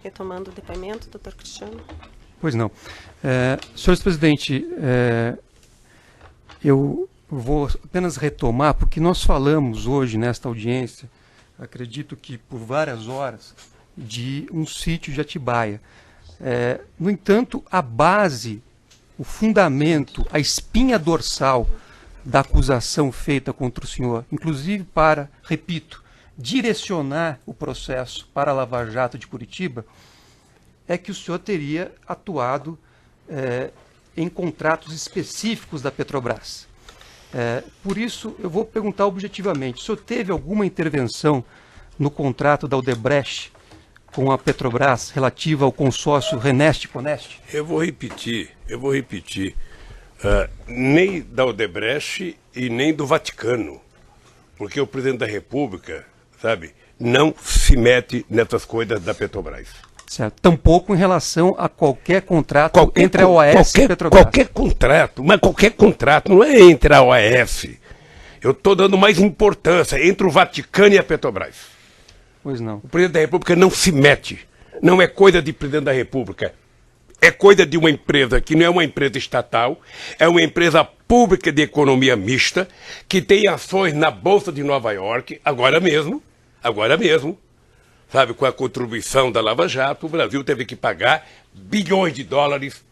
Retomando o depoimento, doutor Cristiano. Pois não. Senhor presidente, eu vou apenas retomar, porque nós falamos hoje nesta audiência, acredito que por várias horas, de um sítio de Atibaia. No entanto, a base, o fundamento, a espinha dorsal da acusação feita contra o senhor, inclusive para, repito, direcionar o processo para a Lava Jato de Curitiba, é que o senhor teria atuado em contratos específicos da Petrobras. Por isso, eu vou perguntar objetivamente, o senhor teve alguma intervenção no contrato da Odebrecht com a Petrobras relativa ao consórcio Reneste-Coneste? Eu vou repetir. Nem da Odebrecht e nem do Vaticano, porque o presidente da República, sabe, não se mete nessas coisas da Petrobras. Certo. Tampouco em relação a qualquer contrato entre a OAS e a Petrobras. Qualquer contrato, mas qualquer contrato, não é entre a OAS. Eu estou dando mais importância entre o Vaticano e a Petrobras. Pois não. O presidente da República não se mete. Não é coisa de presidente da República. É coisa de uma empresa que não é uma empresa estatal, é uma empresa pública de economia mista, que tem ações na Bolsa de Nova York, agora mesmo, sabe, com a contribuição da Lava Jato, o Brasil teve que pagar bilhões de dólares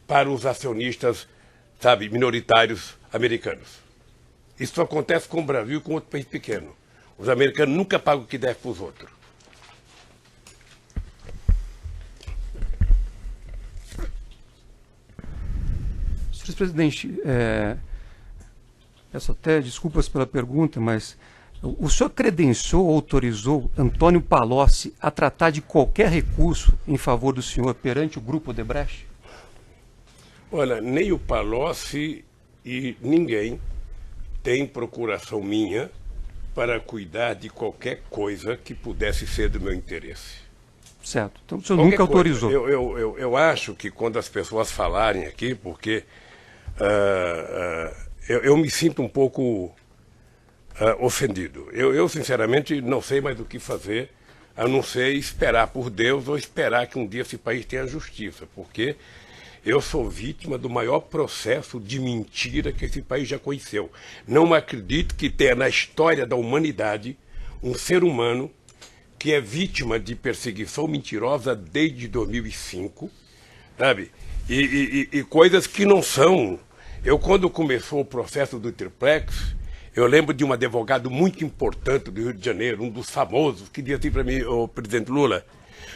para os acionistas, sabe, minoritários americanos. Isso acontece com o Brasil e com outro país pequeno. Os americanos nunca pagam o que deve para os outros. Senhor presidente, peço até desculpas pela pergunta, mas o senhor credenciou ou autorizou Antônio Palocci a tratar de qualquer recurso em favor do senhor perante o Grupo Odebrecht? Olha, nem o Palocci e ninguém tem procuração minha para cuidar de qualquer coisa que pudesse ser do meu interesse. Certo. Então o senhor nunca autorizou. Eu acho que quando as pessoas falarem aqui, porque eu me sinto um pouco ofendido. Eu, sinceramente, não sei mais o que fazer, a não ser esperar por Deus ou esperar que um dia esse país tenha justiça, porque eu sou vítima do maior processo de mentira que esse país já conheceu. Não acredito que tenha na história da humanidade um ser humano que é vítima de perseguição mentirosa desde 2005, sabe? E coisas que não são. Quando começou o processo do Triplex, eu lembro de um advogado muito importante do Rio de Janeiro, um dos famosos, que dizia assim para mim, o presidente Lula,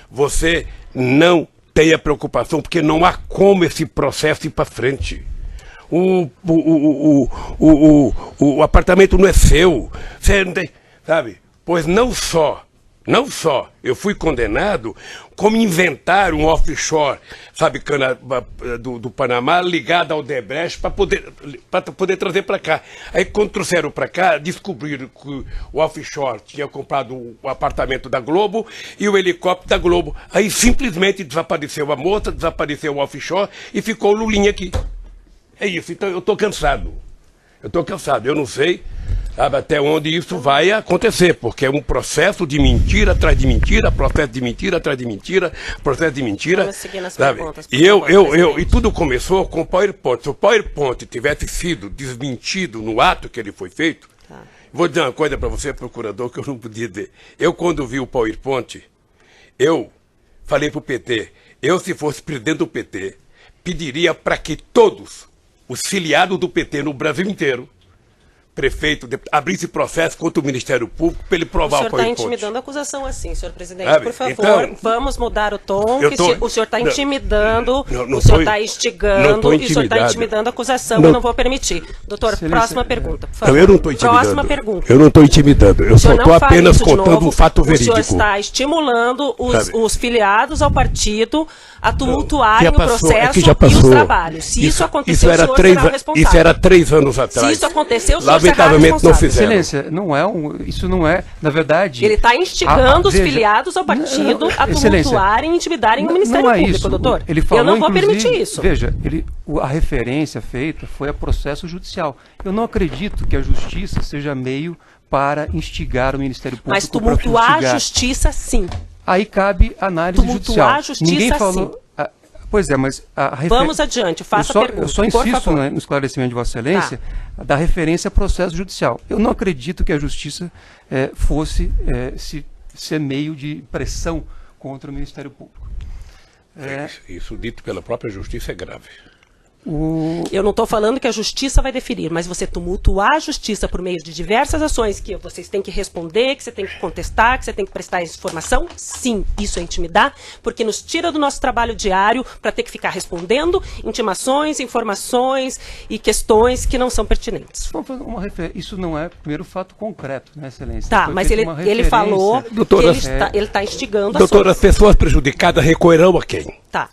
você não tenha preocupação, porque não há como esse processo ir para frente. O apartamento não é seu, você não tem, sabe? Pois não só eu fui condenado, como inventar um offshore, sabe, do Panamá, ligado ao Odebrecht para poder trazer para cá. Aí quando trouxeram para cá, descobriram que o offshore tinha comprado o apartamento da Globo e o helicóptero da Globo. Aí simplesmente desapareceu a moça, desapareceu o offshore e ficou o Lulinha aqui. É isso, então eu estou cansado. Eu não sei, sabe, até onde isso vai acontecer, porque é um processo de mentira atrás de mentira, processo de mentira atrás de mentira, processo de mentira. Vamos seguir nas sabe? perguntas, E tudo começou com o PowerPoint. Se o PowerPoint tivesse sido desmentido no ato que ele foi feito, vou dizer uma coisa para você, procurador, que eu não podia dizer. Eu, quando vi o PowerPoint, eu falei para o PT, se fosse presidente do PT, pediria para que todos os filiados do PT no Brasil inteiro, prefeito, abrisse processo contra o Ministério Público para ele provar o PowerPoint. O senhor está intimidando a acusação assim, senhor presidente. Sabe? Por favor, Então, vamos mudar o tom, o senhor está intimidando, não o senhor tô- está instigando, e o senhor está intimidando a acusação, eu não vou permitir. Doutor, próxima pergunta, por favor. Eu não estou intimidando. Próxima pergunta. Eu não estou intimidando, eu O só senhor estou não fale apenas isso de contando novo, um fato O verídico. senhor está estimulando Sabe? os filiados ao partido a tumultuarem Já o passou, processo já e os passou. trabalhos. Se isso acontecer, o era senhor três, será o responsável. isso era 3 anos atrás. Se isso acontecer, o senhor será Lamentavelmente não responsável. fizeram. Excelência, isso não é, na verdade... Ele está instigando os veja, filiados ao partido a Excelência, tumultuarem e intimidarem o Ministério não é Público, isso. doutor. Ele falou, eu não vou inclusive, permitir isso. Veja, a referência feita foi a processo judicial. Eu não acredito que a justiça seja meio para instigar o Ministério Público. Mas tumultuar a justiça, sim. aí cabe análise judicial. A justiça, ninguém falou. Pois é, mas vamos adiante, faça a pergunta. Eu só insisto no esclarecimento de Vossa Excelência da referência a processo judicial. Eu não acredito que a justiça fosse ser meio de pressão contra o Ministério Público. Isso dito pela própria justiça é grave. Eu não estou falando que a justiça vai definir, mas você tumultuar a justiça por meio de diversas ações que vocês têm que responder, que você tem que contestar, que você tem que prestar informação, sim, isso é intimidar, porque nos tira do nosso trabalho diário para ter que ficar respondendo intimações, informações e questões que não são pertinentes. Isso não é primeiro fato concreto, né, Excelência? Tá, mas ele falou doutora, que ele está instigando doutora, as pessoas prejudicadas recorrerão a quem? Tá.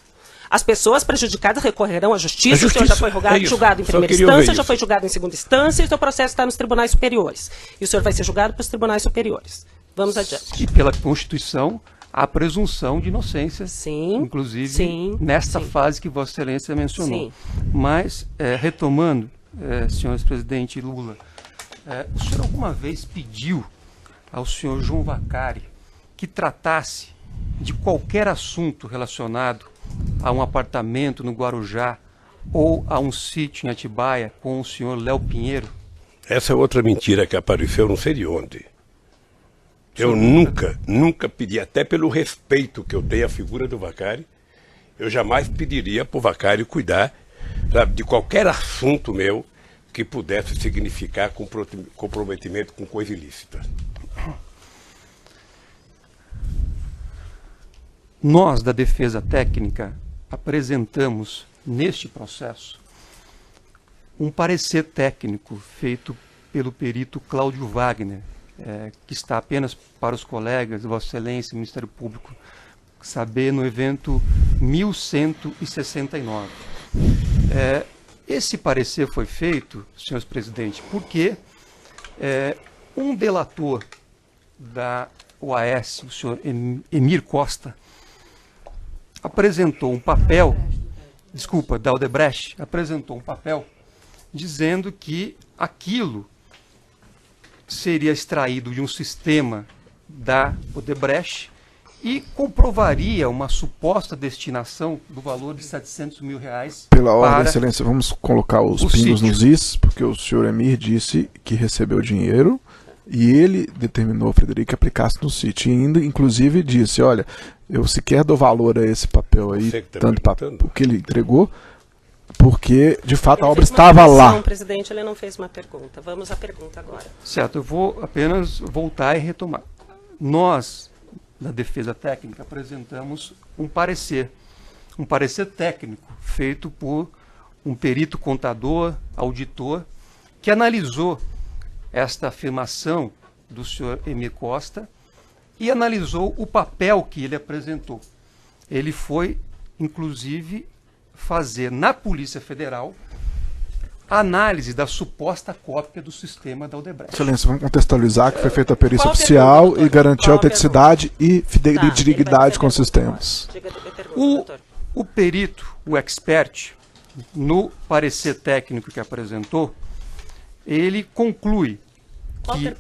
As pessoas prejudicadas recorrerão à justiça, o senhor já foi julgado em primeira instância, já foi julgado em segunda instância, e o seu processo está nos tribunais superiores. E o senhor vai ser julgado pelos tribunais superiores. Vamos adiante. E pela Constituição, há presunção de inocência, inclusive nesta fase que Vossa Excelência mencionou. Sim. Mas, retomando, senhores presidente Lula, o senhor alguma vez pediu ao senhor João Vacari que tratasse de qualquer assunto relacionado a um apartamento no Guarujá ou a um sítio em Atibaia com o senhor Léo Pinheiro? Essa é outra mentira que apareceu não sei de onde. Eu nunca pedi, até pelo respeito que eu tenho à figura do Vacari, eu jamais pediria para o Vacari cuidar, sabe, de qualquer assunto meu que pudesse significar comprometimento com coisa ilícita. Nós, da Defesa Técnica, apresentamos neste processo um parecer técnico feito pelo perito Cláudio Wagner, que está apenas para os colegas, Vossa Excelência, Ministério Público, saber no evento 1169. Esse parecer foi feito, senhores presidentes, porque um delator da OAS, o senhor Emir Costa, apresentou um papel, da Odebrecht, apresentou um papel dizendo que aquilo seria extraído de um sistema da Odebrecht e comprovaria uma suposta destinação do valor de R$700 mil. Pela ordem, Excelência, vamos colocar os pingos nos is, porque o senhor Emir disse que recebeu dinheiro e ele determinou, Frederico, que aplicasse no sítio. E ainda, inclusive, disse, olha, eu sequer dou valor a esse papel aí, tanto o que ele entregou, porque, de fato, a obra estava lá. Não, presidente, ele não fez uma pergunta. Vamos à pergunta agora. Certo, eu vou apenas voltar e retomar. Nós, da Defesa Técnica, apresentamos um parecer técnico feito por um perito contador, auditor, que analisou esta afirmação do senhor Emir Costa e analisou o papel que ele apresentou. Ele foi, inclusive, fazer na Polícia Federal a análise da suposta cópia do sistema da Odebrecht. Excelência, vamos contextualizar que foi feita a perícia oficial e garantiu a autenticidade e fidelidade com os sistemas. O perito, o expert, no parecer técnico que apresentou, ele conclui que...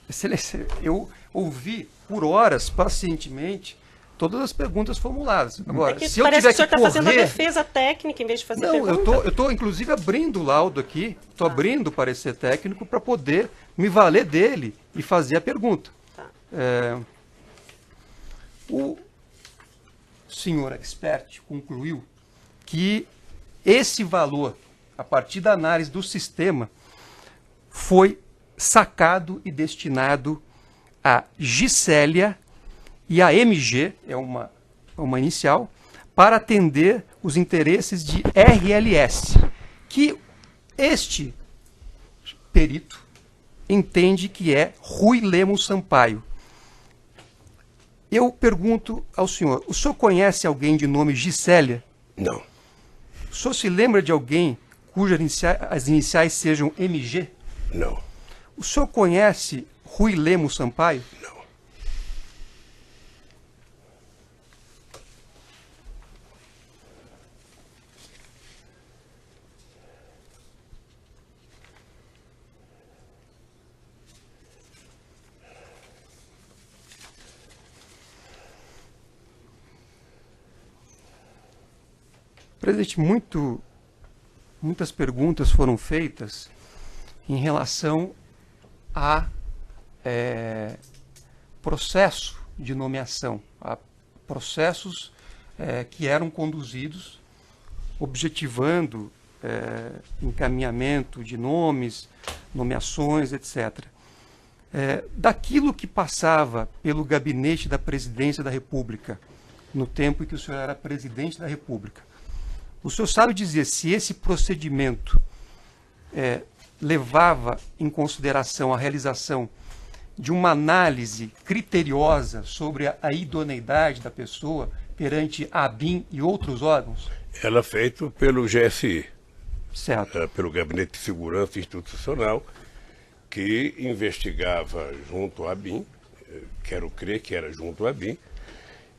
Excelência, eu ouvi por horas, pacientemente, todas as perguntas formuladas. Agora, se eu parece tiver que o senhor está fazendo a defesa técnica em vez de fazer a pergunta. Eu estou, inclusive, abrindo o laudo aqui, estou abrindo o parecer técnico para poder me valer dele e fazer a pergunta. O senhor expert concluiu que esse valor, a partir da análise do sistema, foi sacado e destinado a Gisélia e a MG, é uma inicial, para atender os interesses de RLS, que este perito entende que é Rui Lemos Sampaio. Eu pergunto ao senhor, o senhor conhece alguém de nome Gisélia? Não. O senhor se lembra de alguém as iniciais sejam MG? Não. O senhor conhece Rui Lemos Sampaio? Não. Presidente, muitas perguntas foram feitas em relação a processo de nomeação, a processos que eram conduzidos objetivando encaminhamento de nomes, nomeações, etc. Daquilo que passava pelo gabinete da Presidência da República, no tempo em que o senhor era presidente da República, o senhor sabe dizer se esse procedimento levava em consideração a realização de uma análise criteriosa sobre a idoneidade da pessoa perante a ABIN e outros órgãos? Ela é feita pelo GSI, certo. Pelo Gabinete de Segurança Institucional, que investigava junto à ABIN, quero crer que era junto à ABIN,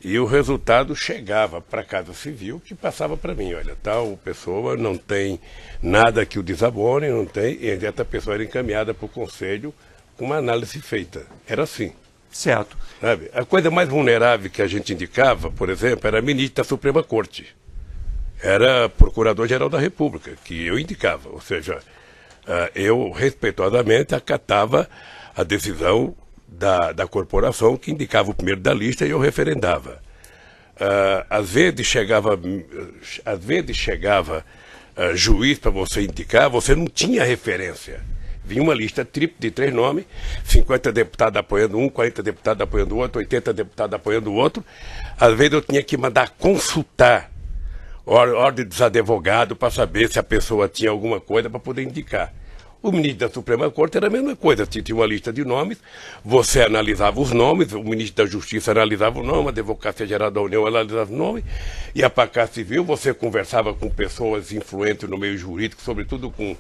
e o resultado chegava para a Casa Civil, que passava para mim, olha, tal pessoa não tem nada que o desabone, não tem, e essa pessoa era encaminhada para o Conselho com uma análise feita. Era assim. Certo. Sabe? A coisa mais vulnerável que a gente indicava, por exemplo, era a ministra da Suprema Corte. Era Procurador-Geral da República, que eu indicava, ou seja, eu respeitosamente acatava a decisão da corporação que indicava o primeiro da lista e eu referendava. Às vezes chegava juiz para você indicar, você não tinha referência. Vinha uma lista tripla de 3 nomes, 50 deputados apoiando um, 40 deputados apoiando o outro, 80 deputados apoiando o outro. Às vezes eu tinha que mandar consultar ordem dos advogados para saber se a pessoa tinha alguma coisa para poder indicar. O ministro da Suprema Corte era a mesma coisa, tinha uma lista de nomes, você analisava os nomes, o ministro da Justiça analisava o nome, a Advocacia Geral da União analisava o nome, e a Casa Civil você conversava com pessoas influentes no meio jurídico, sobretudo com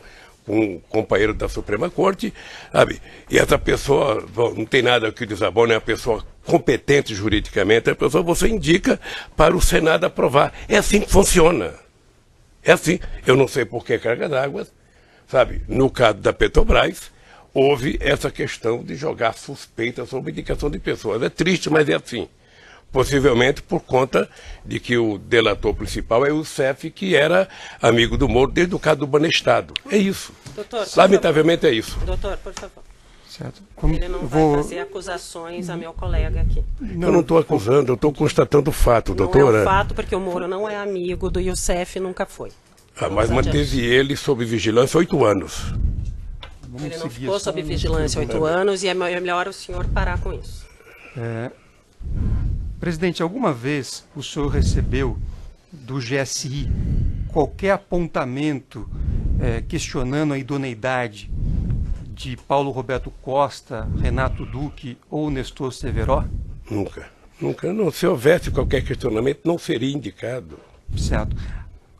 um companheiro da Suprema Corte, sabe? E essa pessoa, não tem nada que desabone, é uma pessoa competente juridicamente, a pessoa você indica para o Senado aprovar. É assim que funciona. É assim. Eu não sei por que carga d'água, sabe? No caso da Petrobras, houve essa questão de jogar suspeita sobre indicação de pessoas. É triste, mas é assim. Possivelmente por conta de que o delator principal é o CEF, que era amigo do Moro desde o caso do Banestado. É isso. Doutor, lamentavelmente é isso. Doutor, por favor. Certo. Ele não vai fazer acusações a meu colega aqui. Eu não estou acusando, eu estou constatando o fato, doutora. Não é um fato, porque o Moro não é amigo do Youssef, nunca foi. Mas manteve ele sob vigilância 8 anos. Ele não ficou sob vigilância 8 anos e é melhor o senhor parar com isso. Presidente, alguma vez o senhor recebeu do GSI qualquer apontamento questionando a idoneidade de Paulo Roberto Costa, Renato Duque ou Nestor Severo? Nunca. Nunca. Não, se houvesse qualquer questionamento, não seria indicado. Certo.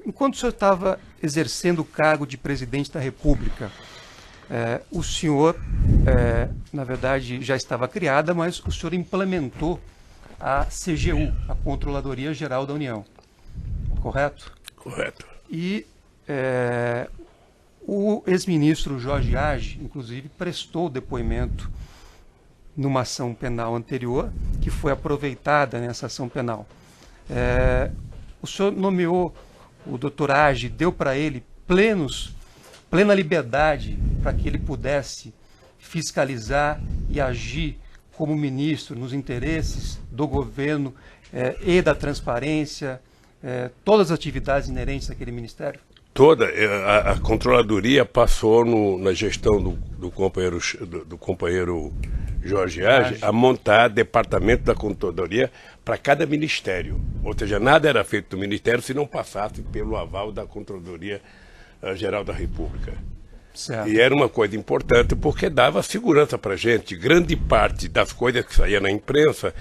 Enquanto o senhor estava exercendo o cargo de presidente da República, o senhor, na verdade, já estava criada, mas o senhor implementou a CGU, a Controladoria Geral da União. Correto? Correto. E o ex-ministro Jorge Arge, inclusive, prestou depoimento numa ação penal anterior, que foi aproveitada nessa ação penal. O senhor nomeou o doutor Arge, deu para ele plena liberdade para que ele pudesse fiscalizar e agir como ministro nos interesses do governo e da transparência, todas as atividades inerentes àquele ministério? Toda. A Controladoria passou na gestão do companheiro Jorge Arge a montar departamento da Controladoria para cada ministério. Ou seja, nada era feito do ministério se não passasse pelo aval da Controladoria Geral da República. Certo. E era uma coisa importante porque dava segurança para a gente. Grande parte das coisas que saía na imprensa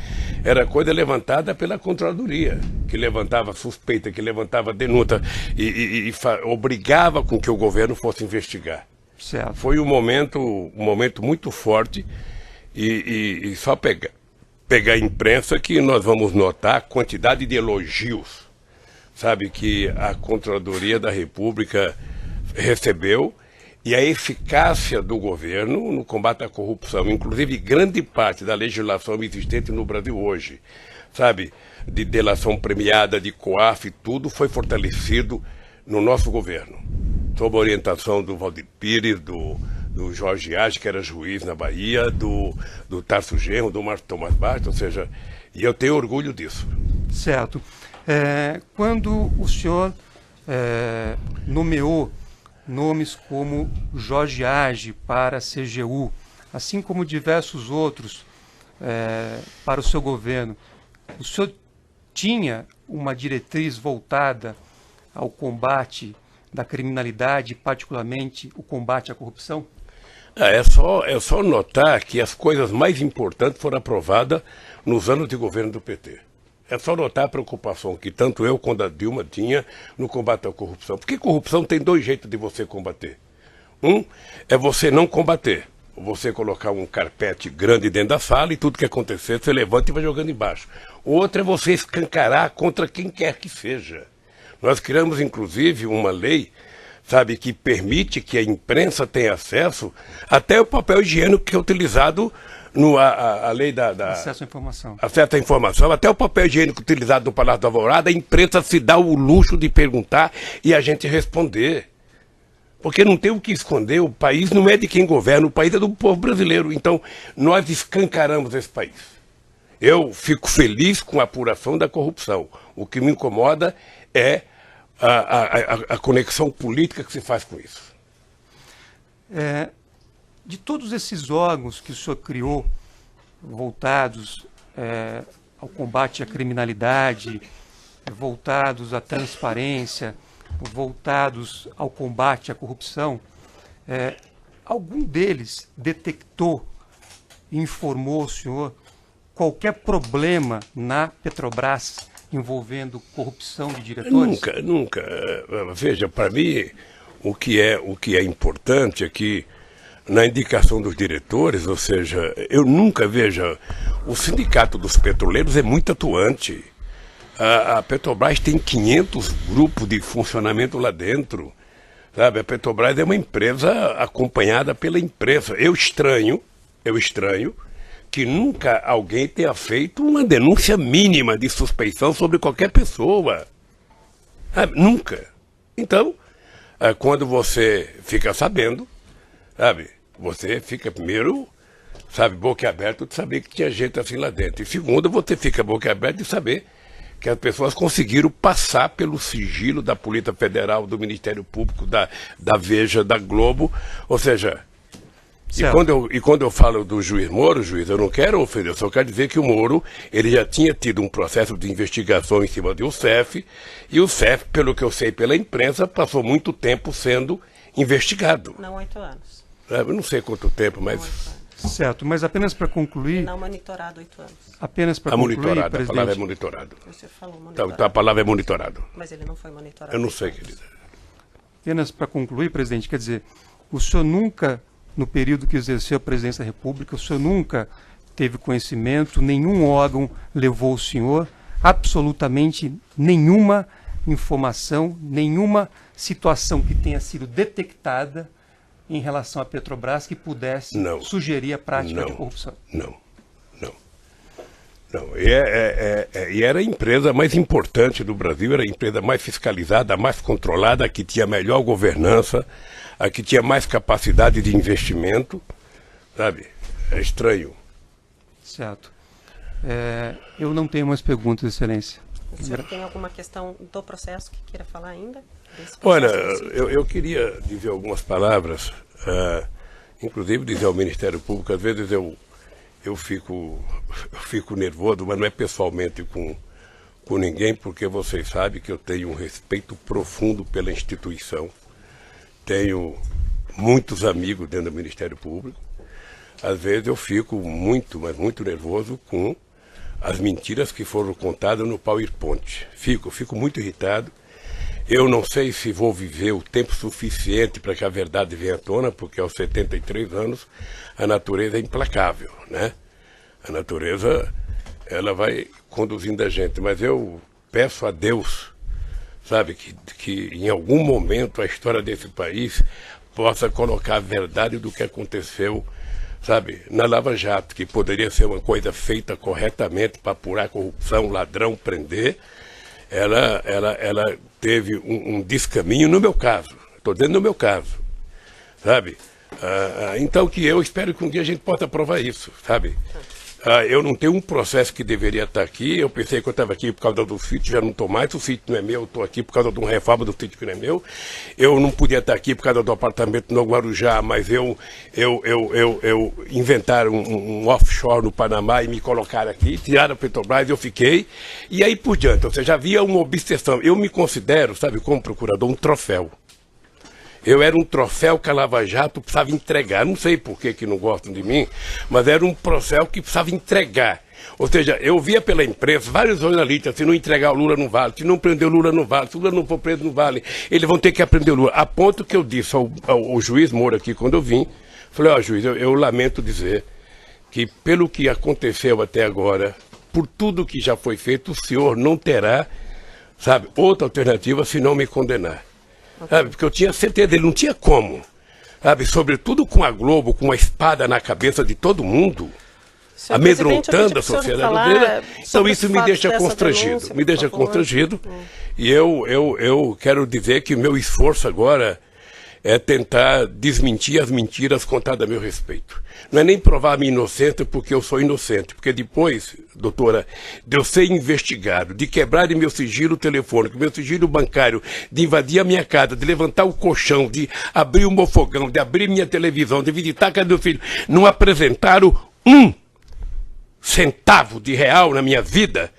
era coisa levantada pela Controladoria, que levantava suspeita, que levantava denúncia e obrigava com que o governo fosse investigar. Certo. Foi um momento muito forte e só pegar a imprensa que nós vamos notar a quantidade de elogios, sabe, que a Controladoria da República recebeu. E a eficácia do governo no combate à corrupção, inclusive grande parte da legislação existente no Brasil hoje, sabe? de delação premiada, de COAF, tudo foi fortalecido no nosso governo, sob a orientação do Valdir Pires, do Jorge Age, que era juiz na Bahia, do Tarso Genro, do Marco Tomás Bastos, ou seja, e eu tenho orgulho disso. Certo. Quando o senhor nomeou nomes como Jorge Age para a CGU, assim como diversos outros para o seu governo, o senhor tinha uma diretriz voltada ao combate da criminalidade, particularmente o combate à corrupção? É só notar que as coisas mais importantes foram aprovadas nos anos de governo do PT. É só notar a preocupação que tanto eu quanto a Dilma tinha no combate à corrupção. Porque corrupção tem dois jeitos de você combater. Um é você não combater. Você colocar um carpete grande dentro da sala e tudo que acontecer você levanta e vai jogando embaixo. O outro é você escancarar contra quem quer que seja. Nós criamos, inclusive, uma lei, sabe, que permite que a imprensa tenha acesso até o papel higiênico que é utilizado a lei da acesso à informação. Acesso à informação, até o papel higiênico utilizado no Palácio da Alvorada, a imprensa se dá o luxo de perguntar e a gente responder. Porque não tem o que esconder, o país não é de quem governa, o país é do povo brasileiro. Então, nós escancaramos esse país. Eu fico feliz com a apuração da corrupção. O que me incomoda é a conexão política que se faz com isso. De todos esses órgãos que o senhor criou, voltados ao combate à criminalidade, voltados à transparência, voltados ao combate à corrupção, algum deles detectou e informou o senhor qualquer problema na Petrobras envolvendo corrupção de diretores? Nunca. Veja, para mim, o que é importante é que na indicação dos diretores, ou seja, eu nunca veja, o sindicato dos petroleiros é muito atuante. A Petrobras tem 500 grupos de funcionamento lá dentro, sabe? A Petrobras é uma empresa acompanhada pela imprensa. Eu estranho que nunca alguém tenha feito uma denúncia mínima de suspeição sobre qualquer pessoa. Sabe? Nunca. Então, quando você fica sabendo, sabe? Você fica primeiro, sabe, boca aberta de saber que tinha gente assim lá dentro. E segundo, você fica boca aberta de saber que as pessoas conseguiram passar pelo sigilo da Polícia Federal, do Ministério Público, da Veja, da Globo, ou seja, e quando eu falo do juiz Moro, eu não quero ofender, eu só quero dizer que o Moro, ele já tinha tido um processo de investigação em cima do CEF, e o CEF, pelo que eu sei pela imprensa, passou muito tempo sendo investigado. Não 8 anos. Eu não sei quanto tempo, mas... Certo, mas apenas para concluir... Não monitorado 8 anos. Apenas para concluir, monitorado, presidente... A palavra é monitorado. Você falou monitorado. Então a palavra é monitorado. Mas ele não foi monitorado. Eu não sei, querida. Apenas para concluir, presidente, quer dizer, o senhor nunca, no período que exerceu a presidência da República, o senhor nunca teve conhecimento, nenhum órgão levou o senhor, absolutamente nenhuma informação, nenhuma situação que tenha sido detectada em relação à Petrobras que pudesse sugerir a prática de corrupção? Não. E era a empresa mais importante do Brasil, era a empresa mais fiscalizada, mais controlada, a que tinha melhor governança, a que tinha mais capacidade de investimento, sabe? É estranho. Certo. Eu não tenho mais perguntas, Excelência. O senhor tem alguma questão do processo que queira falar ainda? Olha, eu queria dizer algumas palavras, inclusive dizer ao Ministério Público, às vezes eu fico nervoso, mas não é pessoalmente com ninguém, porque vocês sabem que eu tenho um respeito profundo pela instituição, tenho muitos amigos dentro do Ministério Público, às vezes eu fico muito, mas muito nervoso com as mentiras que foram contadas no PowerPoint. Fico muito irritado. Eu não sei se vou viver o tempo suficiente para que a verdade venha à tona, porque aos 73 anos a natureza é implacável, né? A natureza, ela vai conduzindo a gente. Mas eu peço a Deus, sabe, que em algum momento a história desse país possa colocar a verdade do que aconteceu, sabe, na Lava Jato, que poderia ser uma coisa feita corretamente para apurar corrupção, ladrão, prender, ela teve um descaminho no meu caso. Estou dizendo no meu caso, sabe? Então que eu espero que um dia a gente possa provar isso, sabe? Eu não tenho um processo que deveria estar aqui. Eu pensei que eu estava aqui por causa do sítio, já não estou mais. O sítio não é meu, eu estou aqui por causa de uma reforma do sítio que não é meu. Eu não podia estar aqui por causa do apartamento no Guarujá, mas eu inventaram um offshore no Panamá e me colocaram aqui, tiraram a Petrobras e eu fiquei. E aí por diante, ou seja, havia uma obsessão. Eu me considero, sabe, como procurador, um troféu. Eu era um troféu que a Lava Jato precisava entregar. Não sei por que não gostam de mim, mas era um troféu que precisava entregar. Ou seja, eu via pela imprensa, vários jornalistas, se não entregar o Lula não vale, se não prender o Lula não vale, se o Lula não for preso não vale, eles vão ter que aprender o Lula. A ponto que eu disse ao juiz Moura aqui, quando eu vim, falei, juiz, eu lamento dizer que pelo que aconteceu até agora, por tudo que já foi feito, o senhor não terá, sabe, outra alternativa se não me condenar. Sabe, porque eu tinha certeza, ele não tinha como, sabe, sobretudo com a Globo, com uma espada na cabeça de todo mundo, amedrontando a sociedade brasileira. Então isso me deixa constrangido, E eu quero dizer que o meu esforço agora é tentar desmentir as mentiras contadas a meu respeito. Não é nem provar a minha inocência porque eu sou inocente, porque depois, doutora, de eu ser investigado, de quebrar meu sigilo telefônico, meu sigilo bancário, de invadir a minha casa, de levantar o colchão, de abrir o meu fogão, de abrir minha televisão, de visitar a casa do meu filho, não apresentaram um centavo de real na minha vida,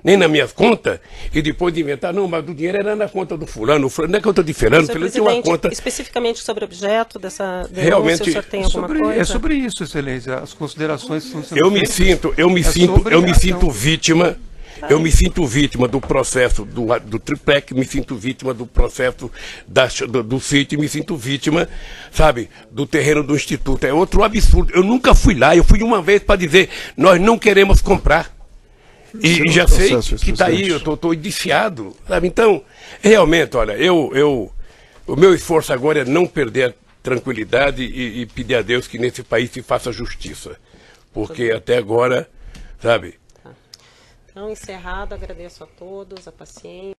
nem na minha conta, e depois de inventar, não, mas o dinheiro era na conta do fulano, não é conta de fulano tinha uma conta... Especificamente sobre o objeto dessa denúncia, realmente, o senhor tem alguma coisa? É sobre isso, Excelência, as considerações que estão sendo eu me sinto vítima, eu me sinto vítima do processo do Triplex, me sinto vítima do processo do sítio, me sinto vítima, sabe, do terreno do Instituto. É outro absurdo. Eu nunca fui lá, eu fui uma vez para dizer, nós não queremos comprar. E já sei que está aí, eu estou indiciado, sabe? Então, realmente, olha, o meu esforço agora é não perder a tranquilidade e pedir a Deus que nesse país se faça justiça. Porque até agora, sabe... Então, encerrado, agradeço a todos a paciência.